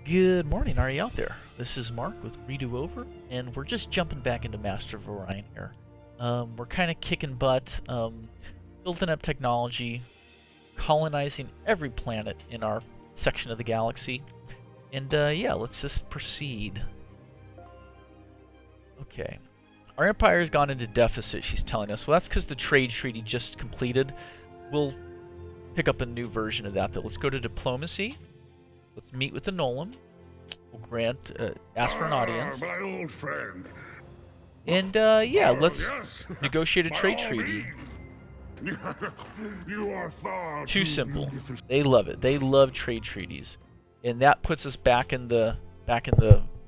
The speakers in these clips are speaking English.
Good morning, are you out there? This is Mark with Redo Over, and we're just jumping back into Master of Orion here. We're kind of kicking butt, building up technology, colonizing every planet in our section of the galaxy, and yeah, let's just proceed. Okay. Our empire has gone into deficit, she's telling us. Well, that's because the trade treaty just completed. We'll pick up a new version of that, though. Let's go to diplomacy. Let's meet with the Nolan. We'll grant, ask for an audience. My old friend. And, yeah, let's yes. negotiate a By trade all treaty. means. You are far Too simple. magnificent. They love it. They love trade treaties. And that puts us back in the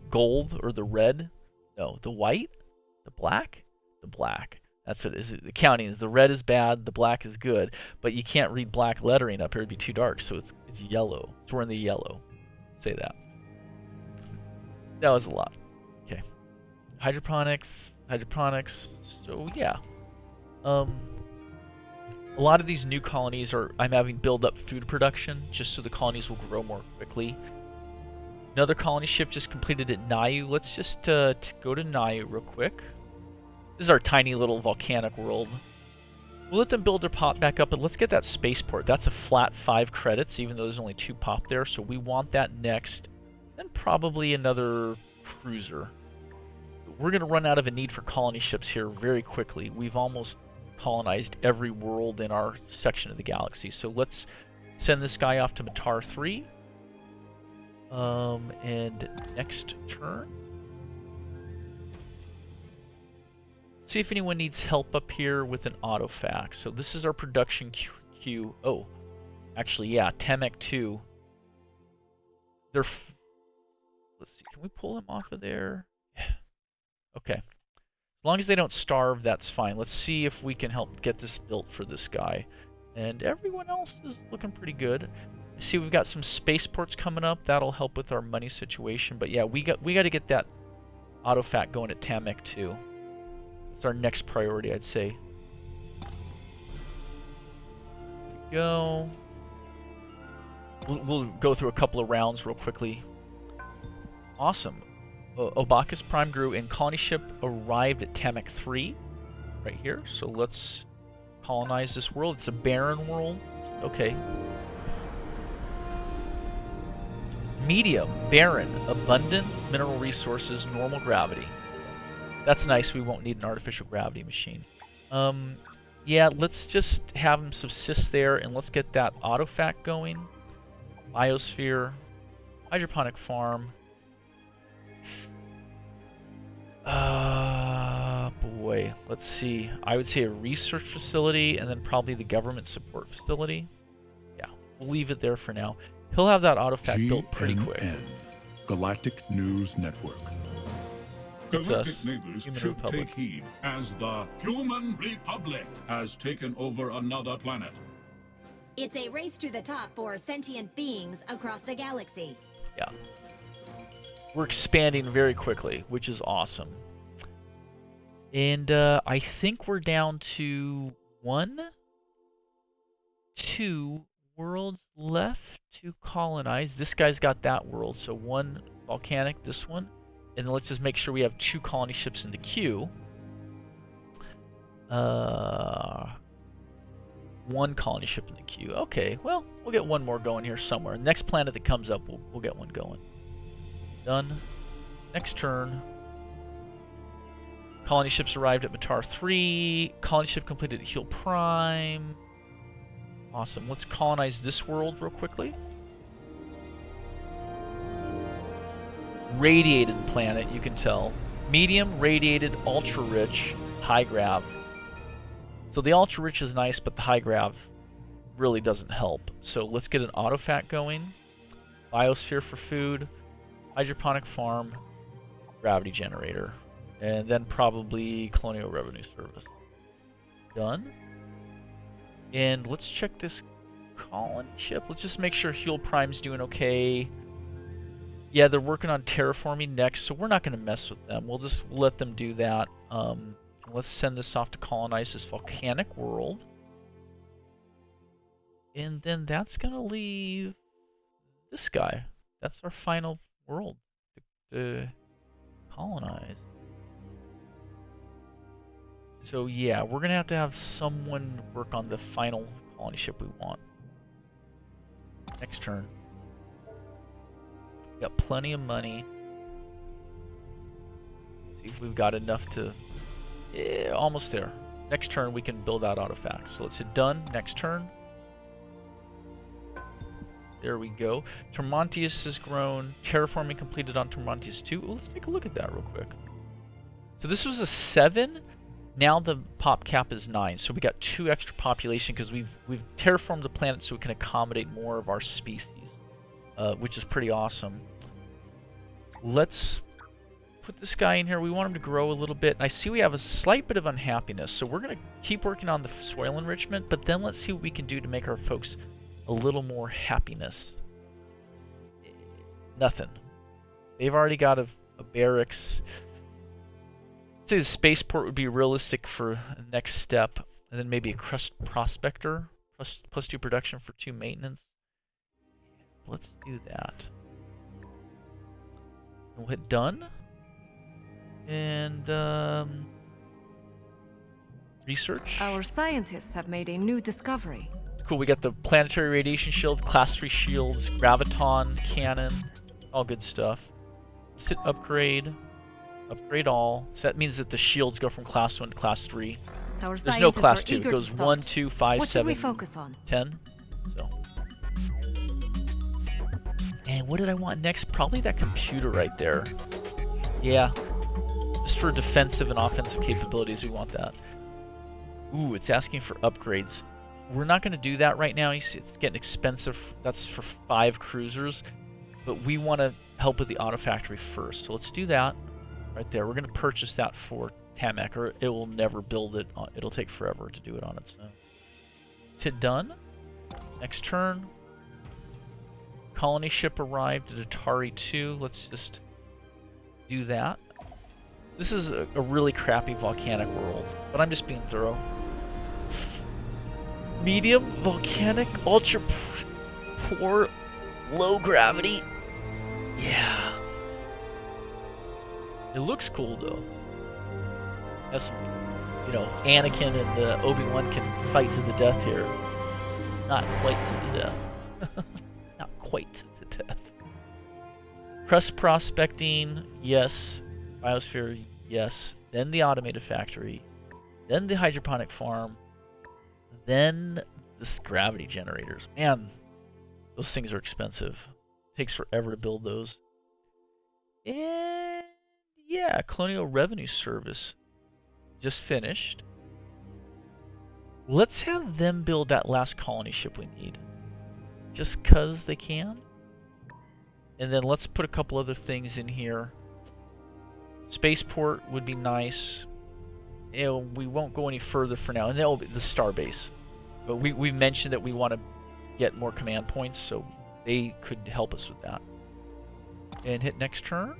gold or the red. No, the white? The black? The black. That's what it is. The counting is the red is bad, the black is good, but you can't read black lettering up here, it'd be too dark, so it's yellow. So we're in the yellow. Say that. That was a lot. Okay. Hydroponics. So yeah. A lot of these new colonies I'm having build up food production just so the colonies will grow more quickly. Another colony ship just completed at Nayu. Let's just go to Nayu real quick. This is our tiny little volcanic world. We'll let them build their pop back up, and let's get that spaceport. That's a flat 5 credits, even though there's only 2 pop there, so we want that next. Then probably another cruiser. We're going to run out of a need for colony ships here very quickly. We've almost colonized every world in our section of the galaxy, so let's send this guy off to Matar 3. And next turn. See if anyone needs help up here with an autofax. So this is our production queue. Oh, actually, yeah, Tamek 2. Let's see, can we pull them off of there? Yeah. Okay. As long as they don't starve, that's fine. Let's see if we can help get this built for this guy. And everyone else is looking pretty good. I see we've got some spaceports coming up. That'll help with our money situation. But yeah, we got to get that autofac going at Tamek 2. It's our next priority, I'd say. Go. We'll go through a couple of rounds real quickly. Awesome. Obakis Prime grew and colony ship arrived at Tamek 3 right here. So let's colonize this world. It's a barren world. Okay. Medium, barren, abundant mineral resources, normal gravity. That's nice, we won't need an artificial gravity machine. Yeah, let's just have them subsist there, and let's get that autofac going. Biosphere, hydroponic farm. Boy, let's see. I would say a research facility, and then probably the government support facility. Yeah, we'll leave it there for now. He'll have that autofac built pretty quick. Galactic News Network. Galactic neighbors Human should Republic. take heed, as the Human Republic has taken over another planet. It's a race to the top for sentient beings across the galaxy. Yeah. We're expanding very quickly, which is awesome. And I think we're down to 2 worlds left to colonize. This guy's got that world, so 1 volcanic, this one. And then let's just make sure we have 2 colony ships in the queue. 1 colony ship in the queue. Okay, well, we'll get 1 more going here somewhere. Next planet that comes up, we'll get 1 going. Done. Next turn. Colony ships arrived at Matar 3. Colony ship completed at Heel Prime. Awesome. Let's colonize this world real quickly. Radiated planet, you can tell. Medium, radiated, ultra rich, high grav. So the ultra rich is nice, but the high grav really doesn't help. So let's get an autofac going. Biosphere for food, hydroponic farm, gravity generator, and then probably colonial revenue service. Done. And let's check this colony ship. Let's just make sure Heel Prime's doing okay. Yeah, they're working on terraforming next, so we're not going to mess with them. We'll just let them do that. Let's send this off to colonize this volcanic world. And then that's going to leave this guy. That's our final world to colonize. So yeah, we're gonna have to have someone work on the final colony ship we want. Next turn. Got plenty of money. See if we've got enough to... Yeah, almost there. Next turn we can build out artifacts. So let's hit done. Next turn. There we go. Termontius has grown. Terraforming completed on Termontius 2. Let's take a look at that real quick. So this was a 7. Now the pop cap is 9. So we got 2 extra population because we've terraformed the planet so we can accommodate more of our species, which is pretty awesome. Let's put this guy in here. We want him to grow a little bit. I see we have a slight bit of unhappiness, so we're going to keep working on the soil enrichment, but then let's see what we can do to make our folks a little more happiness. Nothing. They've already got a barracks. I'd say the spaceport would be realistic for the next step, and then maybe a crust prospector, plus 2 production for 2 maintenance. Let's do that. We'll hit done. And research. Our scientists have made a new discovery. Cool, we got the planetary radiation shield, class 3 shields, graviton, cannon, all good stuff. Let's hit upgrade. Upgrade all. So that means that the shields go from class 1 to class 3. Our There's no class scientists 2. are It eager goes to start. 1, 2, 5, What should we 7, focus on? 10. So. And what did I want next? Probably that computer right there. Yeah. Just for defensive and offensive capabilities, we want that. Ooh, it's asking for upgrades. We're not going to do that right now. It's getting expensive. That's for 5 cruisers. But we want to help with the auto factory first. So let's do that right there. We're going to purchase that for Tamak, or it will never build it. It'll take forever to do it on its own. Let's hit done. Next turn. Colony ship arrived at Atari 2. Let's just do that. This is a really crappy volcanic world, but I'm just being thorough. Medium, volcanic, ultra poor, low gravity. Yeah. It looks cool though. Has some, you know, Anakin and Obi-Wan can fight to the death here. Not quite to the death. Not quite to the death. Crust prospecting, yes. Biosphere, yes. Then the automated factory. Then the hydroponic farm. Then the gravity generators. Man, those things are expensive. Takes forever to build those. And yeah, Colonial Revenue Service just finished. Let's have them build that last colony ship we need. Just 'cause they can. And then let's put a couple other things in here. Spaceport would be nice. You know, we won't go any further for now, and that will be the starbase. But we mentioned that we want to get more command points, so they could help us with that. And hit next turn.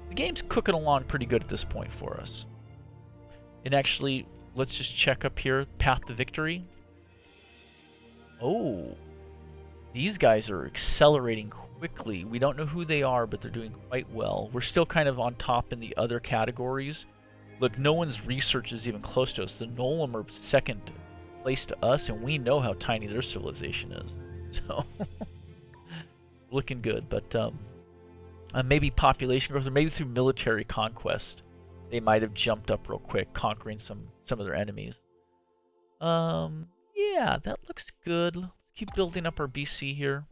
The game's cooking along pretty good at this point for us. And actually, let's just check up here. Path to victory. Oh, these guys are accelerating quickly. We don't know who they are, but they're doing quite well. We're still kind of on top in the other categories. Look, no one's research is even close to us. The Nolam are second place to us, and we know how tiny their civilization is. So, looking good. But maybe population growth, or maybe through military conquest, they might have jumped up real quick, conquering some of their enemies. Yeah, that looks good. Let's keep building up our BC here.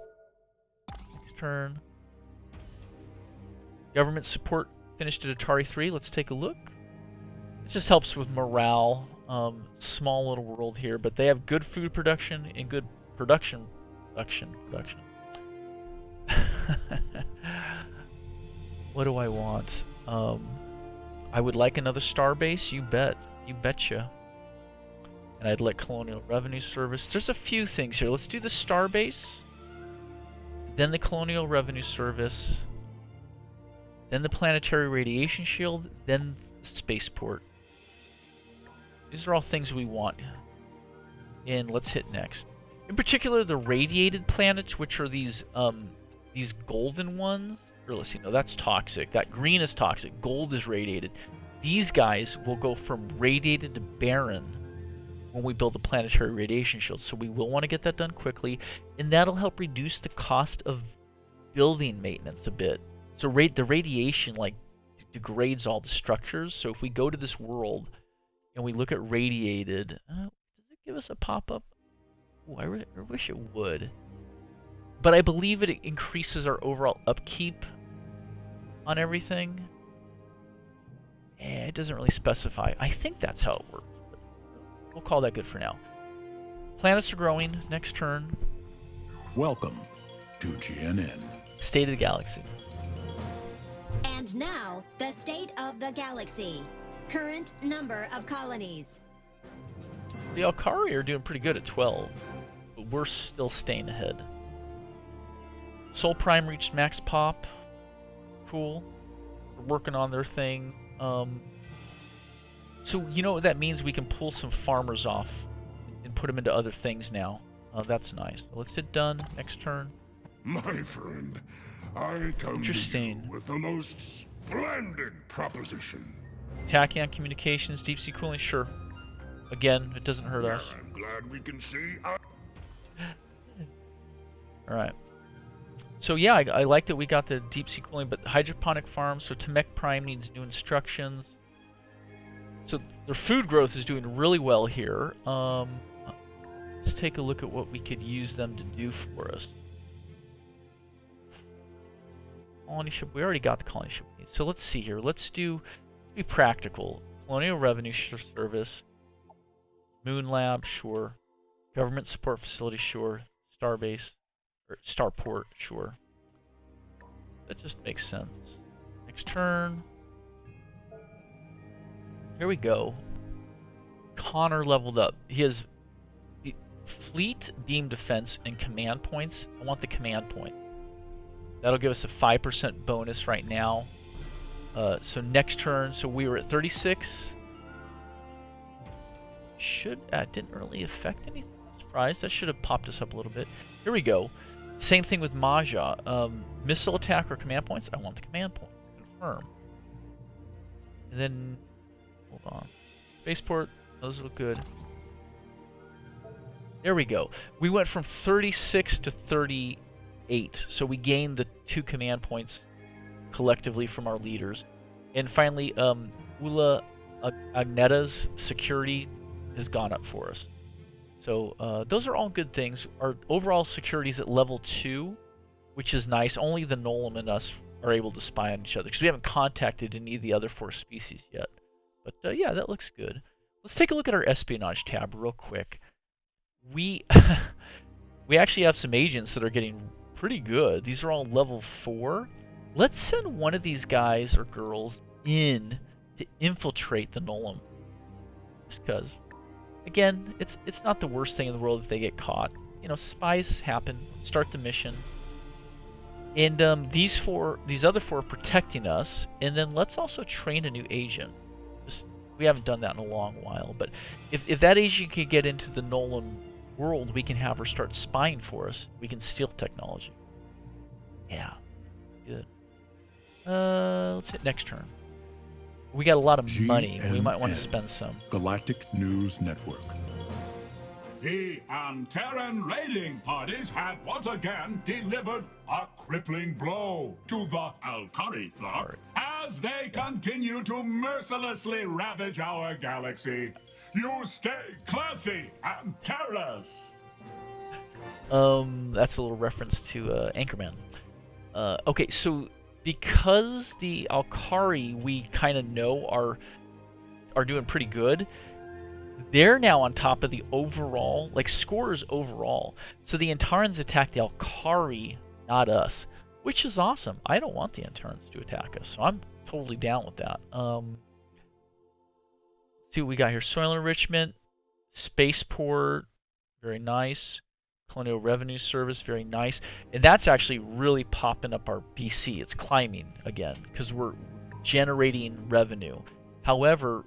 Next turn. Government support finished at Atari 3. Let's take a look. It just helps with morale. Small little world here, but they have good food production and good production. What do I want? I would like another starbase. You bet. You betcha. And I'd like Colonial Revenue Service. There's a few things here. Let's do the starbase, then the Colonial Revenue Service, then the Planetary Radiation Shield, then the Spaceport. These are all things we want. And let's hit next. In particular, the radiated planets, which are these these golden ones, or let's see, no, that's toxic. That green is toxic. Gold is radiated. These guys will go from radiated to barren when we build the planetary radiation shield. So we will want to get that done quickly, and that'll help reduce the cost of building maintenance a bit. So the radiation like degrades all the structures. So if we go to this world and we look at radiated, does it give us a pop-up? Ooh, I wish it would. But I believe it increases our overall upkeep on everything. It doesn't really specify. I think that's how it works. But we'll call that good for now. Planets are growing. Next turn. Welcome to GNN. State of the galaxy. And now, the state of the galaxy. Current number of colonies. The Alkari are doing pretty good at 12, but we're still staying ahead. Sol Prime reached max pop. Cool. We're working on their thing. So you know what that means? We can pull some farmers off and put them into other things now. That's nice. Let's hit done. Next turn. My friend, I come to Interesting. you with the most splendid proposition. Tachyon communications, deep sea cooling, sure. Again, it doesn't hurt us. I'm glad we can see. Alright. So yeah, I like that we got the deep sea cooling, but hydroponic farm, so Tamek Prime needs new instructions. So their food growth is doing really well here. Let's take a look at what we could use them to do for us. Colony ship, we already got the colony ship. So let's see here. Let's be practical. Colonial Revenue Service, Moon Lab, sure. Government Support Facility, sure. Starbase, or Starport, sure. That just makes sense. Next turn. Here we go. Connor leveled up. He has fleet, beam defense, and command points. I want the command points. That'll give us a 5% bonus right now. So next turn, so we were at 36. Didn't really affect anything. I'm surprised. That should have popped us up a little bit. Here we go. Same thing with Maja. Missile attack or command points? I want the command points. Confirm. And then, hold on. Spaceport, those look good. There we go. We went from 36 to 38. So we gained the 2 command points collectively from our leaders. And finally, Ula Agneta's security has gone up for us. So those are all good things. Our overall security is at level 2, which is nice. Only the Nolam and us are able to spy on each other, because we haven't contacted any of the other 4 species yet. But yeah, that looks good. Let's take a look at our espionage tab real quick. We actually have some agents that are getting pretty good. These are all level 4. Let's send one of these guys or girls in to infiltrate the Nolam. Just because. Again, it's not the worst thing in the world if they get caught. You know, spies happen. Start the mission. And these other 4 are protecting us. And then let's also train a new agent. We haven't done that in a long while. But if that agent can get into the Nolan world, we can have her start spying for us. We can steal technology. Yeah, good. Let's hit next turn. We got a lot of money. We might want to spend some. Galactic News Network. The Antaran raiding parties have once again delivered a crippling blow to the Alkari flock as they continue to mercilessly ravage our galaxy. You stay classy, Antaras! That's a little reference to Anchorman. Okay, so because the Alkari we kind of know are doing pretty good, they're now on top of the overall, like, scores overall. So the Antarans attack the Alkari, not us, which is awesome. I don't want the Antarans to attack us, so I'm totally down with that. See what we got here. Soil enrichment, spaceport, very nice. Colonial Revenue Service, very nice. And that's actually really popping up our BC. It's climbing again because we're generating revenue. However,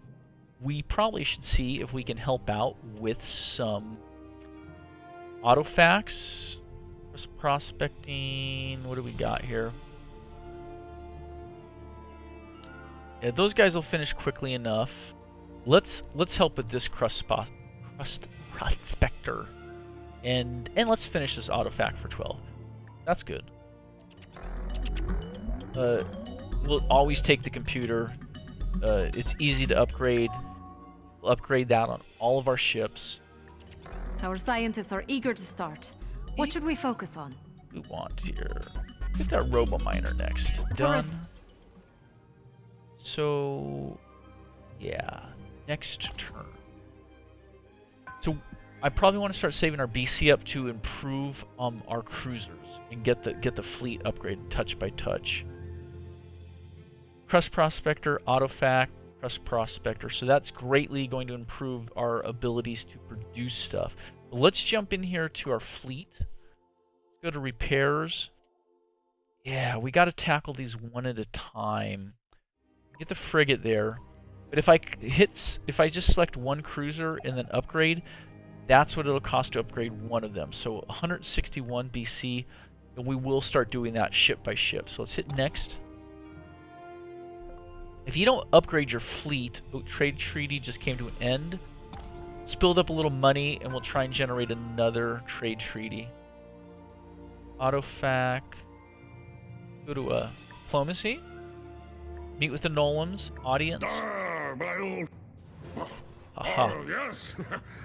we probably should see if we can help out with some autofax Just prospecting. What do we got here? Yeah, those guys will finish quickly enough. Let's help with this crust prospector, and let's finish this autofac for 12. That's good. We'll always take the computer. It's easy to upgrade. We'll upgrade that on all of our ships. Our scientists are eager to start. What should we focus on? We want here. Get that robo-miner next. Terrific. Done. So, yeah, next turn. So I probably want to start saving our BC up to improve our cruisers and get the fleet upgraded touch by touch. Crust Prospector, Autofac, Crust Prospector. So that's greatly going to improve our abilities to produce stuff. But let's jump in here to our fleet. Let's go to repairs. Yeah, we got to tackle these one at a time. Get the frigate there. But if I just select one cruiser and then upgrade, that's what it'll cost to upgrade one of them. So 161 BC, and we will start doing that ship by ship. So let's hit next. If you don't upgrade your fleet, trade treaty just came to an end. Let's build up a little money and we'll try and generate another trade treaty. Autofac. Go to diplomacy. Meet with the Nolans. Audience. Ah, my old... Aha. Oh, yes.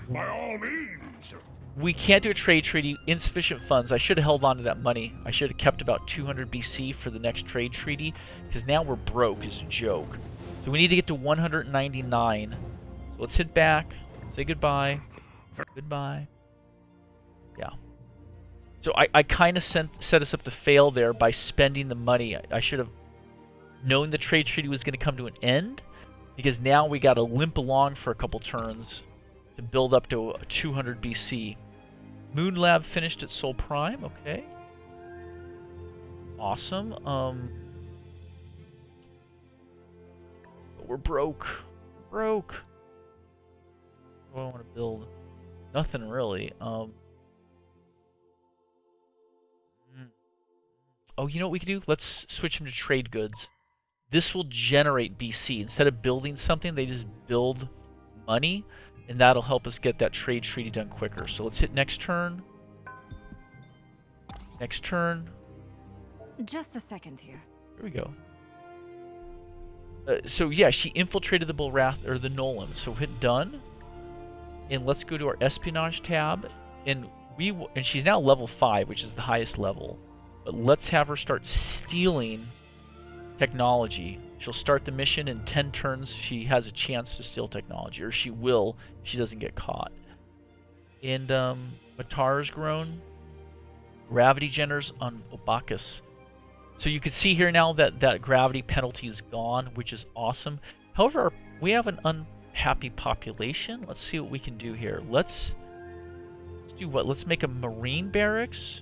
By all means. We can't do a trade treaty. Insufficient funds. I should have held on to that money. I should have kept about 200 BC for the next trade treaty, because now we're broke as a joke. So we need to get to 199. So let's hit back. Say goodbye. Goodbye. Yeah. So I kind of set us up to fail there by spending the money. I should have known the trade treaty was going to come to an end, because now we got to limp along for a couple turns to build up to 200 BC. Moon Lab finished at Sol Prime. Okay. Awesome. But we're broke. We're broke. What do I want to build? Nothing really. Oh, you know what we can do? Let's switch them to trade goods. This will generate BC. Instead of building something, they just build money, and that'll help us get that trade treaty done quicker. So let's hit next turn. Next turn. Just a second here. Here we go. So yeah, she infiltrated the Bullwrath, or the Nolan. So hit done, and let's go to our espionage tab, and she's now level 5, which is the highest level. But let's have her start stealing technology. She'll start the mission in 10 turns. She has a chance to steal technology, or she will if she doesn't get caught. And Matar's grown. Gravity generators on Obakis. So you can see here now that gravity penalty is gone, which is awesome. However, we have an unhappy population. Let's see what we can do here. Let's do what? Let's make a marine barracks,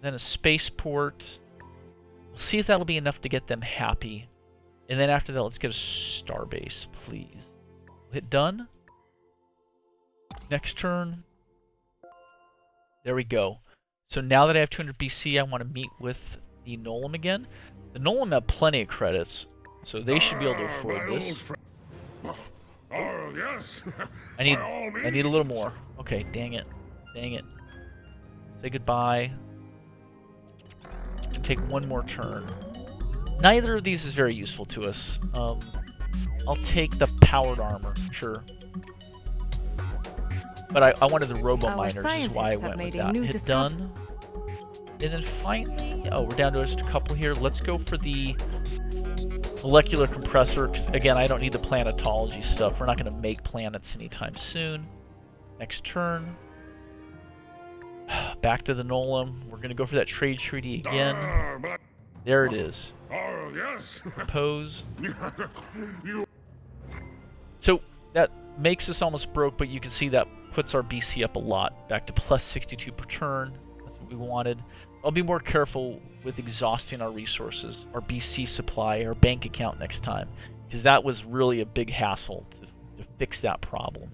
then a spaceport. We'll see if that'll be enough to get them happy. And then after that, let's get a starbase, please. Hit done. Next turn. There we go. So now that I have 200 BC, I want to meet with the Nolan again. The Nolan have plenty of credits, so they should be able to afford this. Oh, yes. I need a little more. Okay, dang it. Dang it. Say goodbye. And take one more turn. Neither of these is very useful to us. I'll take the powered armor, sure. But I wanted the robo-miners, which is why I went with that. Hit done. And then finally, oh, we're down to just a couple here. Let's go for the molecular compressor, 'cause again, I don't need the planetology stuff. We're not going to make planets anytime soon. Next turn. Back to the Nolan. We're going to go for that trade treaty again. There it is. Oh, yes. Propose. So that makes us almost broke, but you can see that puts our BC up a lot. Back to plus 62 per turn. That's what we wanted. I'll be more careful with exhausting our resources, our BC supply, our bank account next time, because that was really a big hassle to fix that problem.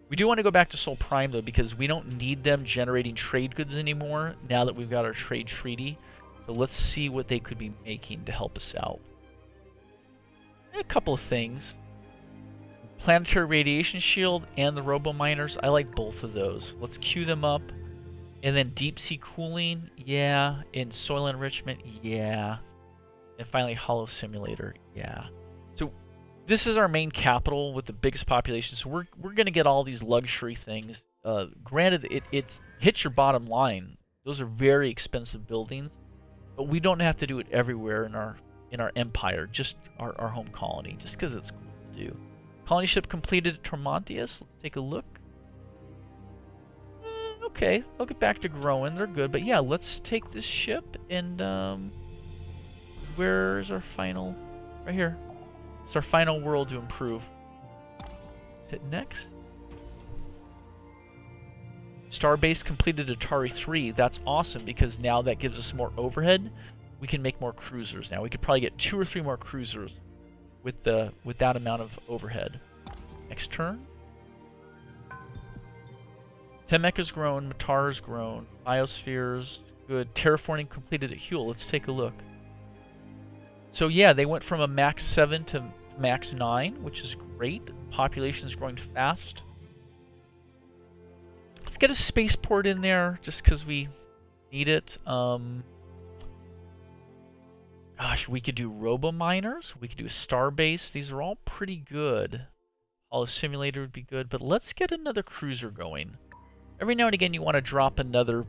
We do want to go back to Sol Prime, though, because we don't need them generating trade goods anymore now that we've got our trade treaty. So let's see what they could be making to help us out. A couple of things. Planetary radiation shield and the robo-miners. I like both of those. Let's queue them up. And then deep sea cooling, yeah. And soil enrichment, yeah. And finally hollow simulator, yeah. So this is our main capital with the biggest population, so we're going to get all these luxury things. Granted, it hits your bottom line. Those are very expensive buildings, but we don't have to do it everywhere in our empire, just our home colony, just because it's cool to do. Colony ship completed at Tremontius. Let's take a look. Okay, I'll get back to growing. They're good, but yeah, let's take this ship and where's our final? Right here. It's our final world to improve. Hit next. Starbase completed Atari 3. That's awesome because now that gives us more overhead. We can make more cruisers now. We could probably get 2 or 3 more cruisers with that amount of overhead. Next turn. Temecca's grown, Matar's grown, Biosphere's good. Terraforming completed at Huel. Let's take a look. So yeah, they went from a max 7 to max 9, which is great. Population is growing fast. Let's get a spaceport in there just because we need it. Gosh, we could do robo-miners. We could do a starbase. These are all pretty good. Hollow simulator would be good, but let's get another cruiser going. Every now and again you want to drop another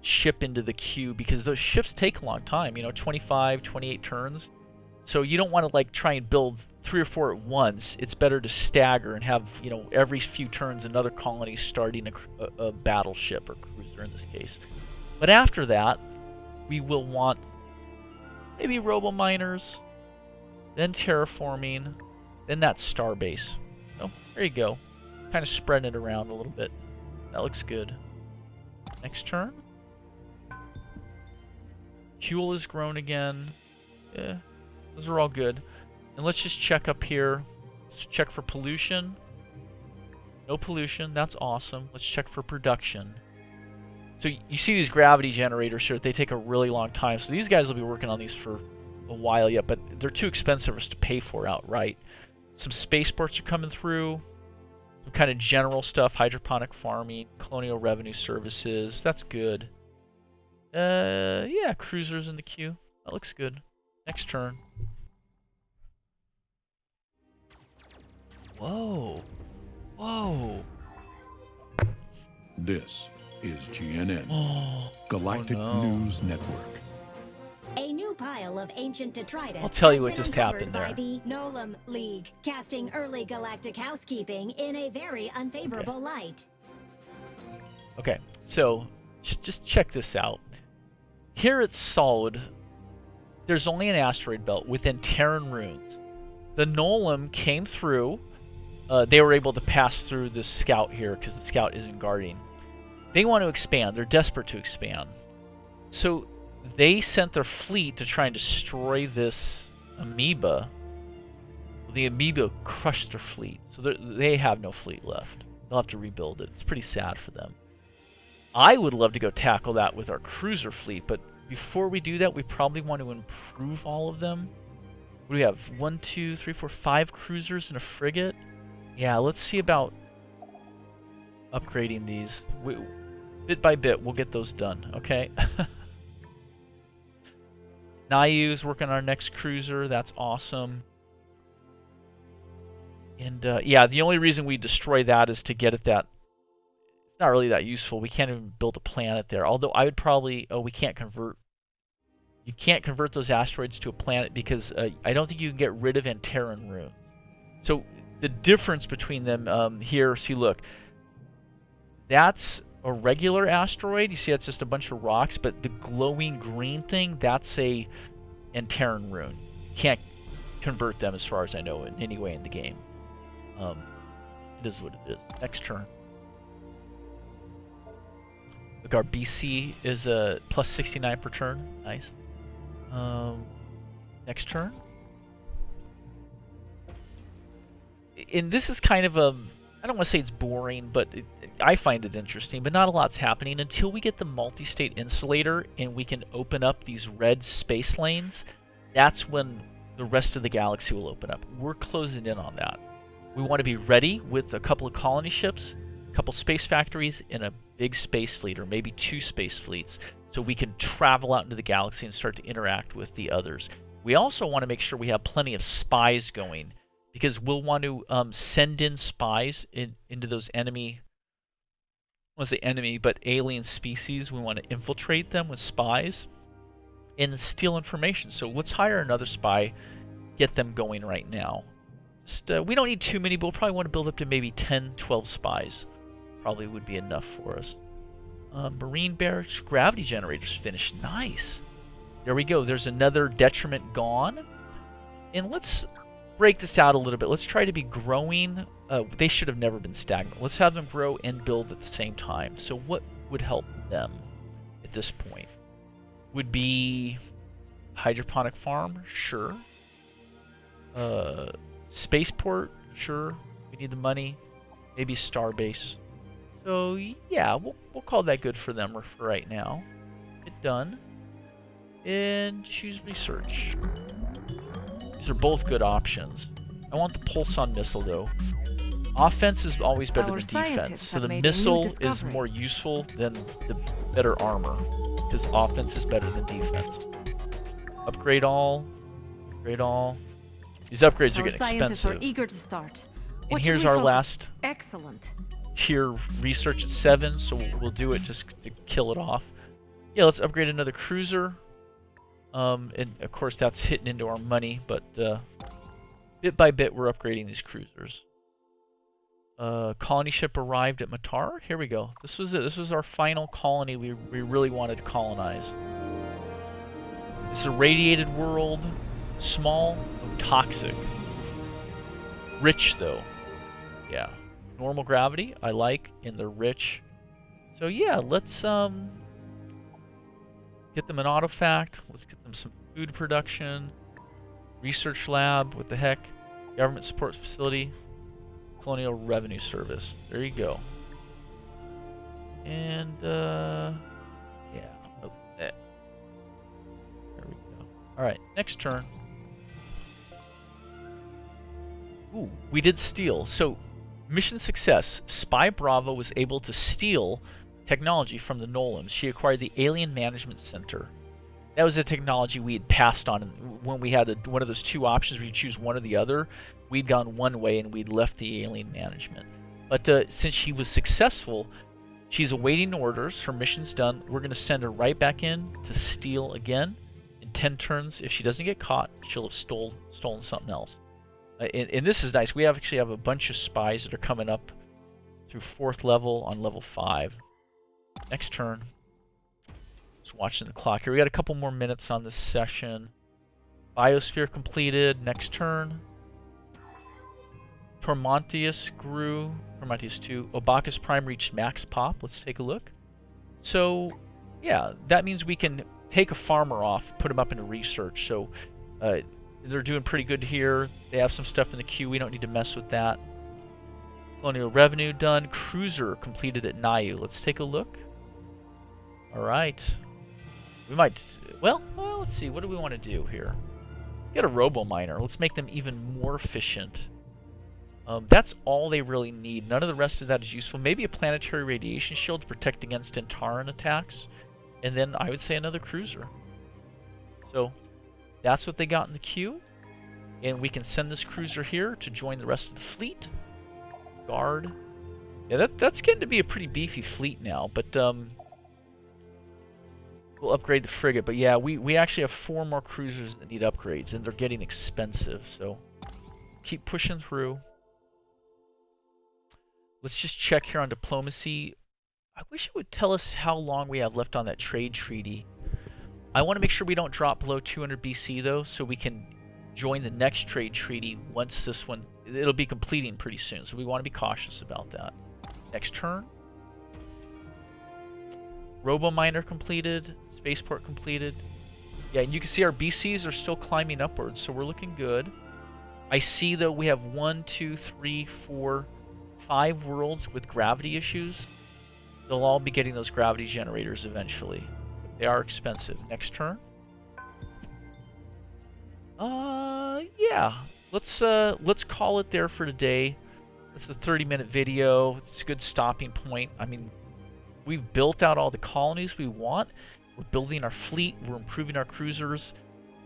ship into the queue because those ships take a long time, 25, 28 turns. So you don't want to like try and build 3 or 4 at once. It's better to stagger and have, every few turns another colony starting a battleship or cruiser in this case. But after that, we will want maybe robo-miners, then terraforming, then that starbase. So there you go. Kind of spreading it around a little bit. That looks good. Next turn. Huel is grown again. Yeah, those are all good. And let's just check up here. Let's check for pollution. No pollution. That's awesome. Let's check for production. So you see these gravity generators here. They take a really long time. So these guys will be working on these for a while yet, but they're too expensive for us to pay for outright. Some spaceports are coming through. Some kind of general stuff. Hydroponic farming. Colonial revenue services. That's good. Yeah, cruisers in the queue. That looks good. Next turn. Whoa. Whoa. This is GNN, Oh, Galactic no. News Network. A new pile of ancient detritus I'll tell you has what been just uncovered happened by there. the Nolam League, casting early galactic housekeeping in a very unfavorable light. Okay, so just check this out. Here at Solid, there's only an asteroid belt within Terran runes. The Nolam came through. They were able to pass through the scout here because the scout isn't guarding. They want to expand. They're desperate to expand. So they sent their fleet to try and destroy this amoeba. The amoeba crushed their fleet. So they have no fleet left. They'll have to rebuild it. It's pretty sad for them. I would love to go tackle that with our cruiser fleet, but before we do that, we probably want to improve all of them. What do we have? 1, 2, 3, 4, 5 cruisers and a frigate? Yeah, let's see about upgrading these. Bit by bit, we'll get those done, okay? Nayu's working on our next cruiser. That's awesome. And yeah, the only reason we destroy that is to get at that. It's not really that useful. We can't even build a planet there. Although I would probably... Oh, we can't convert... You can't convert those asteroids to a planet because I don't think you can get rid of Antaran runes. So the difference between them here, see, look. That's a regular asteroid. You see that's just a bunch of rocks, but the glowing green thing, that's a Antaran rune. You can't convert them as far as I know in any way in the game. It is what it is. Next turn. Look, our BC is a plus 69 per turn. Nice. Next turn. And this is kind of a I don't want to say it's boring, but I find it interesting, but not a lot's happening until we get the multi-state insulator and we can open up these red space lanes. That's when the rest of the galaxy will open up. We're closing in on that. We want to be ready with a couple of colony ships, a couple space factories, and a big space fleet, or maybe 2 space fleets, so we can travel out into the galaxy and start to interact with the others. We also want to make sure we have plenty of spies going, because we'll want to send in spies into those enemy, I won't say enemy, but alien species. We want to infiltrate them with spies and steal information. So let's hire another spy, get them going right now. Just, we don't need too many, but we'll probably want to build up to maybe 10, 12 spies. Probably would be enough for us. Marine barracks, gravity generators finished. Nice. There we go. There's another detriment gone. And let's break this out a little bit. Let's try to be growing. They should have never been stagnant. Let's have them grow and build at the same time. So what would help them at this point? Would be hydroponic farm, sure. Spaceport, sure. We need the money. Maybe starbase. So yeah, we'll call that good for them for right now. Hit done. And choose research. These are both good options. I want the pulson missile though. Offense is always better than defense. So the missile is more useful than the better armor, because offense is better than defense. Upgrade all. Upgrade all. These upgrades are getting scientists expensive. are eager to start. And here's our last Excellent. tier research at 7, so we'll do it just to kill it off. Yeah, let's upgrade another cruiser. And of course that's hitting into our money, but bit by bit we're upgrading these cruisers. Colony ship arrived at Matar. Here we go. This was it. This was our final colony we really wanted to colonize. It's a radiated world, small, toxic. Rich though. Yeah. Normal gravity, I like, and they're rich. So yeah, let's get them an autofact. Let's get them some food production. Research lab, what the heck? Government support facility. Colonial Revenue Service. There you go. And yeah, there we go. Alright, next turn. Ooh, we did steal. So mission success. Spy Bravo was able to steal technology from the Nolans. She acquired the Alien Management Center. That was a technology we had passed on when we had one of those 2 options where you choose one or the other. We'd gone one way and we'd left the alien management. But since she was successful, she's awaiting orders. Her mission's done. We're going to send her right back in to steal again. In 10 turns, if she doesn't get caught, she'll have stolen something else. And this is nice. We actually have a bunch of spies that are coming up through 4th level on level 5. Next turn. Just watching the clock here. We got a couple more minutes on this session. Biosphere completed. Next turn. Tormontius grew. Tormontius 2. Obacus Prime reached max pop. Let's take a look. So, yeah, that means we can take a farmer off, put him up into research. So, they're doing pretty good here. They have some stuff in the queue. We don't need to mess with that. Colonial revenue done. Cruiser completed at Nayu. Let's take a look. Alright. We might... Well, let's see. What do we want to do here? We got a robo-miner. Let's make them even more efficient. That's all they really need. None of the rest of that is useful. Maybe a planetary radiation shield to protect against Antaran attacks. And then I would say another cruiser. So, that's what they got in the queue. And we can send this cruiser here to join the rest of the fleet. Guard. Yeah, that's getting to be a pretty beefy fleet now. But, we'll upgrade the frigate. But yeah, we actually have 4 more cruisers that need upgrades. And they're getting expensive. So, keep pushing through. Let's just check here on diplomacy. I wish it would tell us how long we have left on that trade treaty. I want to make sure we don't drop below 200 BC though, so we can join the next trade treaty once this one... It'll be completing pretty soon, so we want to be cautious about that. Next turn. Robo-miner completed. Spaceport completed. Yeah, and you can see our BCs are still climbing upwards, so we're looking good. I see though we have 1, 2, 3, 4... 5 worlds with gravity issues, they'll all be getting those gravity generators eventually. They are expensive. Next turn. Yeah. Let's call it there for today. It's a 30-minute video. It's a good stopping point. I mean, we've built out all the colonies we want. We're building our fleet. We're improving our cruisers.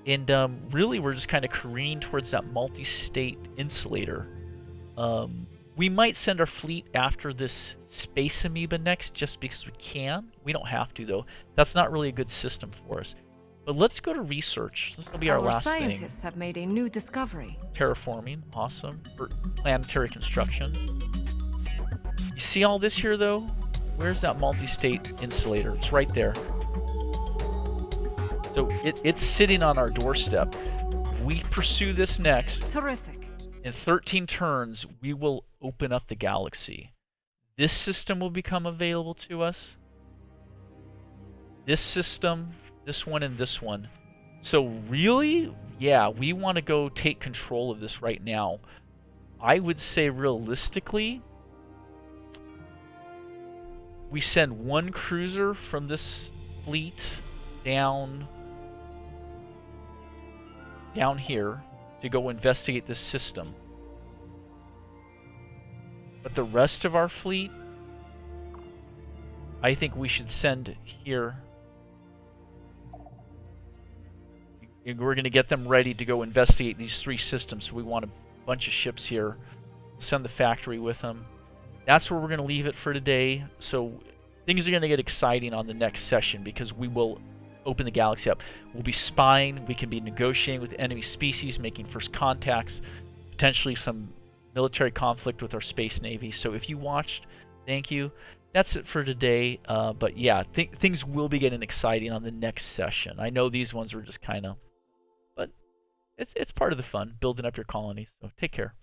And really, we're just kind of careening towards that multi-state insulator. We might send our fleet after this space amoeba next just because we can. We don't have to, though. That's not really a good system for us. But let's go to research. This will be our last thing. Scientists have made a new discovery. Terraforming, awesome. For planetary construction. You see all this here, though? Where's that multi-state insulator? It's right there. So it's sitting on our doorstep. We pursue this next. Terrific. In 13 turns, we will open up the galaxy. This system will become available to us. This system, this one, and this one. So really, yeah, we want to go take control of this right now. I would say realistically, we send one cruiser from this fleet down here to go investigate this system. But the rest of our fleet, I think we should send here. We're going to get them ready to go investigate these 3 systems. So we want a bunch of ships here. Send the factory with them. That's where we're going to leave it for today. So things are going to get exciting on the next session because we will open the galaxy up. We'll be spying. We can be negotiating with enemy species, making first contacts, potentially some military conflict with our space navy. So if you watched, thank you. That's it for today. But yeah, things will be getting exciting on the next session. I know these ones were just kind of, but it's part of the fun, building up your colonies. So take care.